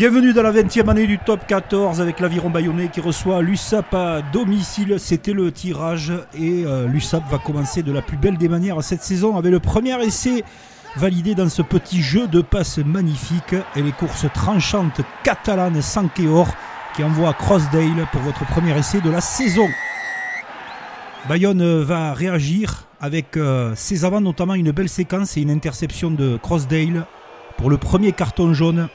Bienvenue dans la 20e année du top 14 avec l'Aviron Bayonnais qui reçoit l'USAP à domicile. C'était le tirage et l'USAP va commencer de la plus belle des manières cette saison avec le premier essai validé dans ce petit jeu de passes magnifique et les courses tranchantes catalanes Sankeor qui envoie Crossdale pour votre premier essai de la saison. Bayonne va réagir avec ses avants, notamment une belle séquence et une interception de Crossdale pour le premier carton jaune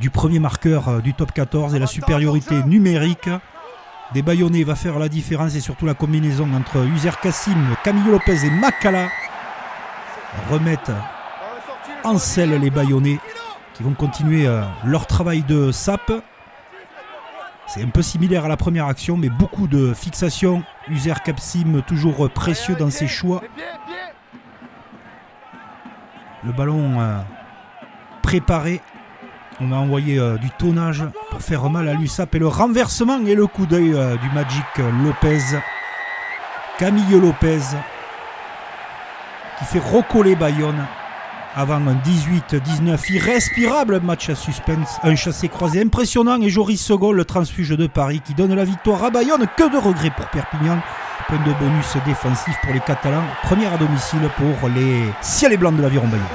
du premier marqueur du top 14 et la supériorité numérique des Bayonnais va faire la différence et surtout la combinaison entre User Kassim, Camillo Lopez et Makala remettent en selle les Bayonnais qui vont continuer leur travail de sape. C'est un peu similaire à la première action mais beaucoup de fixation. User Kassim toujours précieux dans ses choix. Le ballon préparé. On va envoyer du tonnage pour faire mal à l'USAP et le renversement et le coup d'œil du Magic Lopez. Camille Lopez qui fait recoller Bayonne avant un 18-19 irrespirable match à suspense. Un chassé croisé impressionnant et Joris Segol, le transfuge de Paris qui donne la victoire à Bayonne. Que de regrets pour Perpignan. Point de bonus défensif pour les Catalans. Première à domicile pour les ciels et blancs de l'Aviron Bayonnais.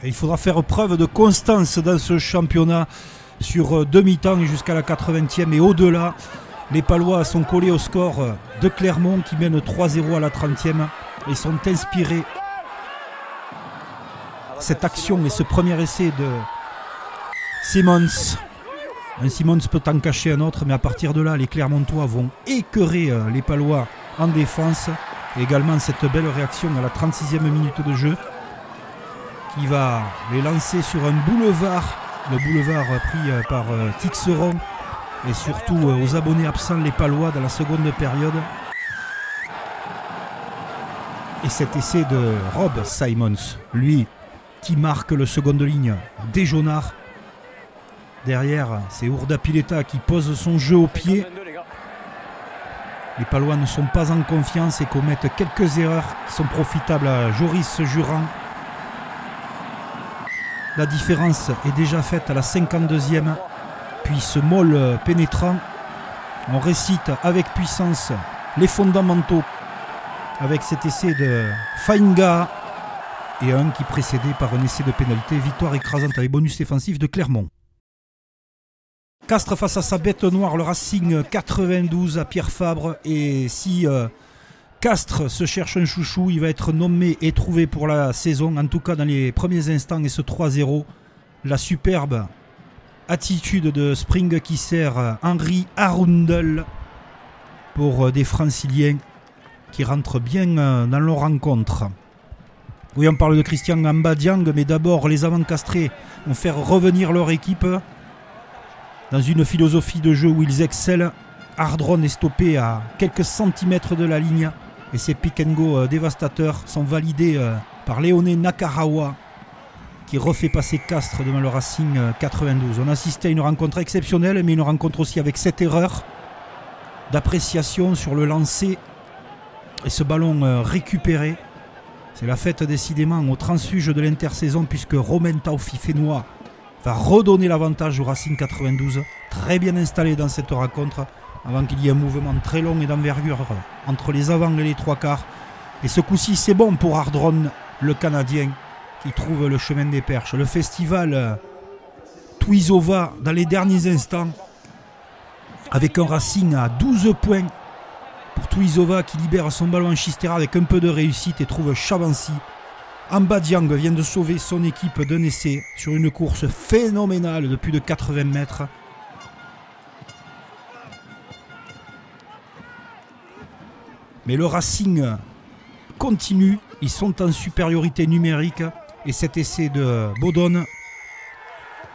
Et il faudra faire preuve de constance dans ce championnat sur demi-temps et jusqu'à la 80e et au-delà. Les Palois sont collés au score de Clermont qui mène 3-0 à la 30e et sont inspirés. Cette action et ce premier essai de Simmons. Un Simmons peut en cacher un autre, mais à partir de là, les Clermontois vont écœurer les Palois en défense. Et également cette belle réaction à la 36e minute de jeu qui va les lancer sur un boulevard, le boulevard pris par Tixeron et surtout aux abonnés absents les Palois dans la seconde période. Et cet essai de Rob Simons, lui qui marque le seconde ligne des Jaunards. Derrière, c'est Ourda Pileta qui pose son jeu au pied. Les Palois ne sont pas en confiance et commettent quelques erreurs qui sont profitables à Joris Jurand. La différence est déjà faite à la 52e. Puis ce molle pénétrant. On récite avec puissance les fondamentaux avec cet essai de Fainga et un qui précédé par un essai de pénalité. Victoire écrasante avec bonus défensif de Clermont. Castres face à sa bête noire, le Racing 92 à Pierre Fabre. Et si Castres se cherche un chouchou, il va être nommé et trouvé pour la saison, en tout cas dans les premiers instants, et ce 3-0. La superbe attitude de Spring qui sert Henri Arundel pour des Franciliens qui rentrent bien dans leur rencontre. Oui, on parle de Christian Mbadiang, mais d'abord les avants castrés vont faire revenir leur équipe dans une philosophie de jeu où ils excellent. Ardron est stoppé à quelques centimètres de la ligne. Et ces pick and go dévastateurs sont validés par Léoné Nakarawa qui refait passer Castres devant le Racing 92. On assistait à une rencontre exceptionnelle, mais une rencontre aussi avec cette erreur d'appréciation sur le lancer et ce ballon récupéré. C'est la fête décidément au transfuge de l'intersaison puisque Romain Taufi-Fénois va redonner l'avantage au Racing 92. Très bien installé dans cette rencontre avant qu'il y ait un mouvement très long et d'envergure entre les avants et les trois quarts. Et ce coup-ci, c'est bon pour Ardron, le Canadien, qui trouve le chemin des perches. Le festival Tuisova dans les derniers instants, avec un Racing à 12 points pour Tuisova qui libère son ballon en Chistera avec un peu de réussite et trouve Chavancy. Mbadiang vient de sauver son équipe d'un essai sur une course phénoménale de plus de 80 mètres. Mais le Racing continue, ils sont en supériorité numérique et cet essai de Bodon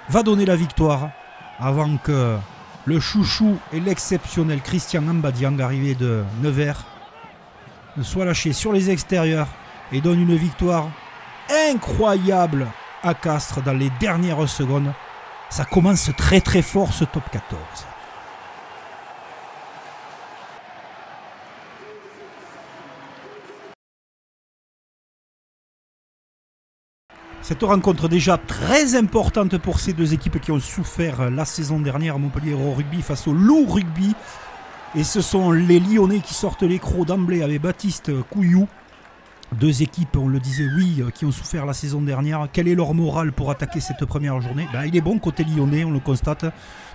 va donner la victoire avant que le chouchou et l'exceptionnel Christian Mbadiang, arrivé de Nevers, ne soit lâché sur les extérieurs et donne une victoire incroyable à Castres dans les dernières secondes. Ça commence très très fort ce top 14. Cette rencontre déjà très importante pour ces deux équipes qui ont souffert la saison dernière à Montpellier au rugby face au Loup Rugby. Et ce sont les Lyonnais qui sortent les crocs d'emblée avec Baptiste Couillou. Deux équipes, on le disait, oui, qui ont souffert la saison dernière. Quel est leur moral pour attaquer cette première journée? Il est bon côté Lyonnais, on le constate.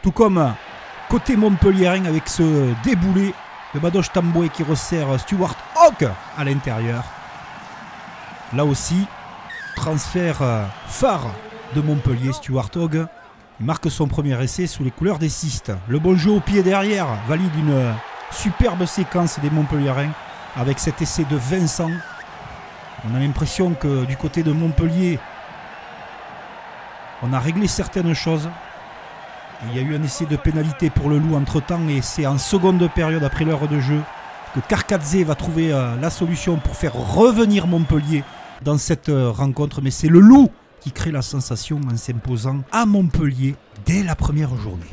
Tout comme côté Montpelliérain avec ce déboulé de Badoche Tamboué qui resserre Stuart Hogg à l'intérieur. Là aussi, transfert phare de Montpellier, Stuart Hogg. Il marque son premier essai sous les couleurs des Cistes. Le bon jeu au pied derrière valide une superbe séquence des Montpelliérains avec cet essai de Vincent. On a l'impression que du côté de Montpellier, on a réglé certaines choses. Il y a eu un essai de pénalité pour le Loup entre-temps et c'est en seconde période après l'heure de jeu que Karkadze va trouver la solution pour faire revenir Montpellier dans cette rencontre. Mais c'est le Loup qui crée la sensation en s'imposant à Montpellier dès la première journée.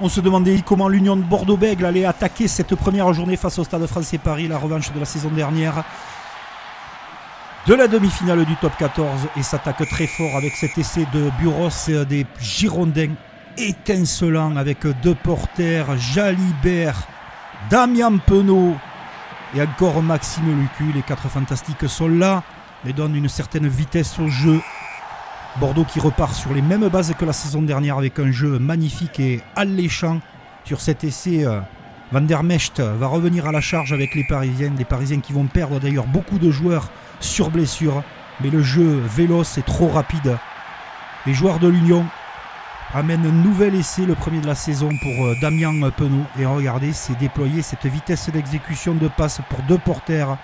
On se demandait comment l'Union de Bordeaux-Bègles allait attaquer cette première journée face au Stade Français Paris, la revanche de la saison dernière de la demi-finale du top 14 et s'attaque très fort avec cet essai de Buros des Girondins étincelant avec deux porteurs, Jalibert, Damien Penaud et encore Maxime Lucu. Les quatre fantastiques sont là et donnent une certaine vitesse au jeu. Bordeaux qui repart sur les mêmes bases que la saison dernière avec un jeu magnifique et alléchant. Sur cet essai, Van der Mecht va revenir à la charge avec les Parisiens qui vont perdre d'ailleurs beaucoup de joueurs sur blessure. Mais le jeu véloce est trop rapide. Les joueurs de l'Union amènent un nouvel essai, le premier de la saison pour Damien Penaud. Et regardez, c'est déployé cette vitesse d'exécution de passe pour deux porteurs.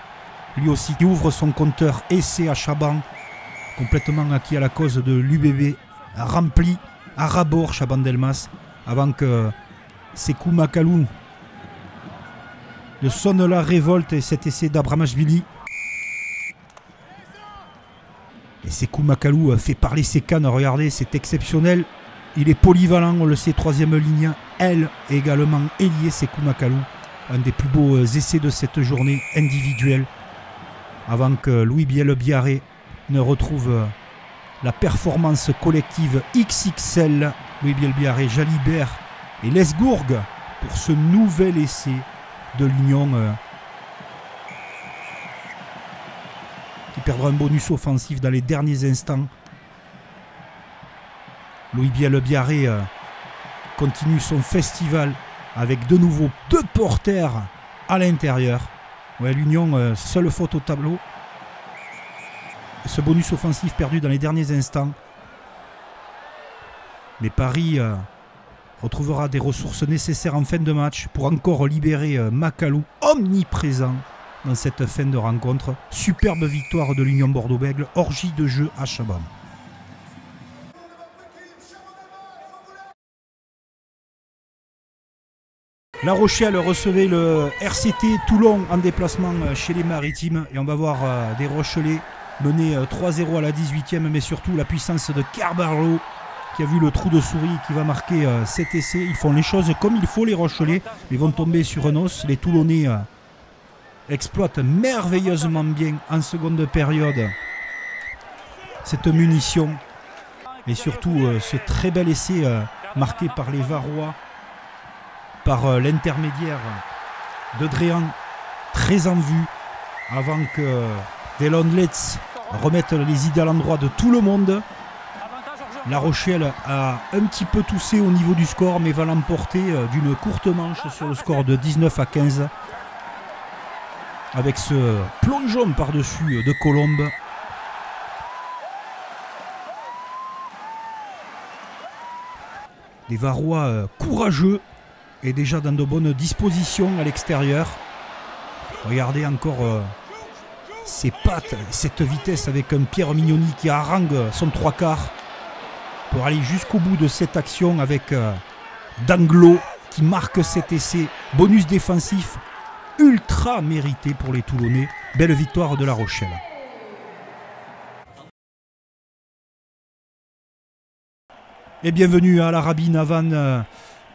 Lui aussi qui ouvre son compteur essai à Chaban. Complètement acquis à la cause de l'UBB, rempli à rabord Chaban Delmas, avant que Sekou Makalou ne sonne la révolte et cet essai d'Abramashvili. Et Sekou Makalou fait parler ses cannes, regardez, c'est exceptionnel. Il est polyvalent, on le sait, troisième ligne, elle également ailier Sekou Makalou. Un des plus beaux essais de cette journée individuelle, avant que Louis Biel-Biarré ne retrouve la performance collective XXL. Louis Biel-Biarré, Jalibert et Lesgourg pour ce nouvel essai de l'Union qui perdra un bonus offensif dans les derniers instants. Louis Biel-Biarré continue son festival avec de nouveau deux porteurs à l'intérieur. Ouais, l'Union, seule faute au tableau. Ce bonus offensif perdu dans les derniers instants. Mais Paris retrouvera des ressources nécessaires en fin de match pour encore libérer Makalou, omniprésent dans cette fin de rencontre. Superbe victoire de l'Union Bordeaux-Bègles, orgie de jeu à Chaban. La Rochelle recevait le RCT Toulon en déplacement chez les Maritimes. Et on va voir des Rochelais mené 3-0 à la 18e, mais surtout la puissance de Carbarlo qui a vu le trou de souris qui va marquer cet essai. Ils font les choses comme il faut, les Rochelais, mais vont tomber sur un os. Les Toulonnais exploitent merveilleusement bien en seconde période cette munition et surtout ce très bel essai marqué par les Varois, par l'intermédiaire de Dréan, très en vue, avant que Delon Letts remette les idées à l'endroit de tout le monde. La Rochelle a un petit peu toussé au niveau du score, mais va l'emporter d'une courte manche sur le score de 19-15. Avec ce plongeon par-dessus de Colombe. Les Varois courageux et déjà dans de bonnes dispositions à l'extérieur. Regardez encore ses pattes, cette vitesse avec un Pierre Mignoni qui harangue son trois quarts pour aller jusqu'au bout de cette action avec Danglo qui marque cet essai. Bonus défensif ultra mérité pour les Toulonnais. Belle victoire de La Rochelle. Et bienvenue à la Rabine avant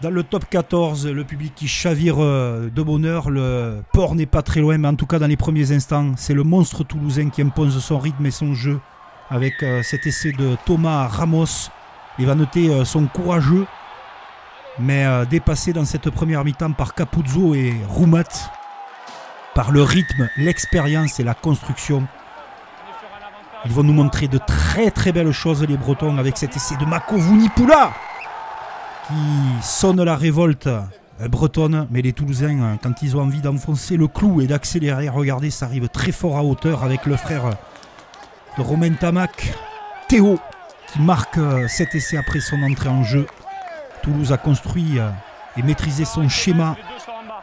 Dans le top 14, le public qui chavire de bonheur, le port n'est pas très loin, mais en tout cas dans les premiers instants, c'est le monstre toulousain qui impose son rythme et son jeu avec cet essai de Thomas Ramos. Les Vannetais sont courageux, mais dépassés dans cette première mi-temps par Capuzzo et Roumat, par le rythme, l'expérience et la construction. Ils vont nous montrer de très très belles choses, les Bretons, avec cet essai de Mako Vunipola qui sonne la révolte bretonne, mais les Toulousains, quand ils ont envie d'enfoncer le clou et d'accélérer, regardez, ça arrive très fort à hauteur avec le frère de Romain Tamac, Théo, qui marque cet essai après son entrée en jeu. Toulouse a construit et maîtrisé son schéma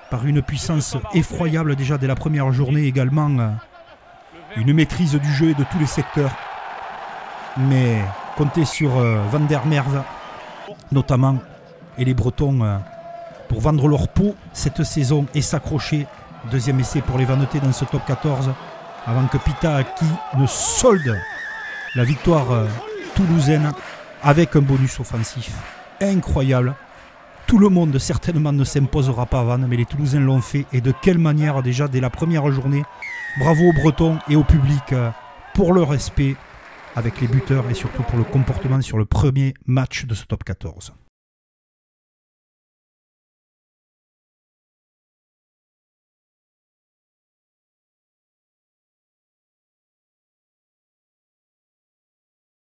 par une puissance effroyable déjà dès la première journée, également une maîtrise du jeu et de tous les secteurs. Mais comptez sur Van der Merwe notamment, et les Bretons pour vendre leur peau cette saison et s'accrocher. Deuxième essai pour les Vannetais dans ce top 14 avant que Pita Aki ne solde la victoire toulousaine avec un bonus offensif incroyable. Tout le monde certainement ne s'imposera pas à Vannes, mais les Toulousains l'ont fait, et de quelle manière déjà dès la première journée. Bravo aux Bretons et au public pour le respect avec les buteurs et surtout pour le comportement sur le premier match de ce top 14.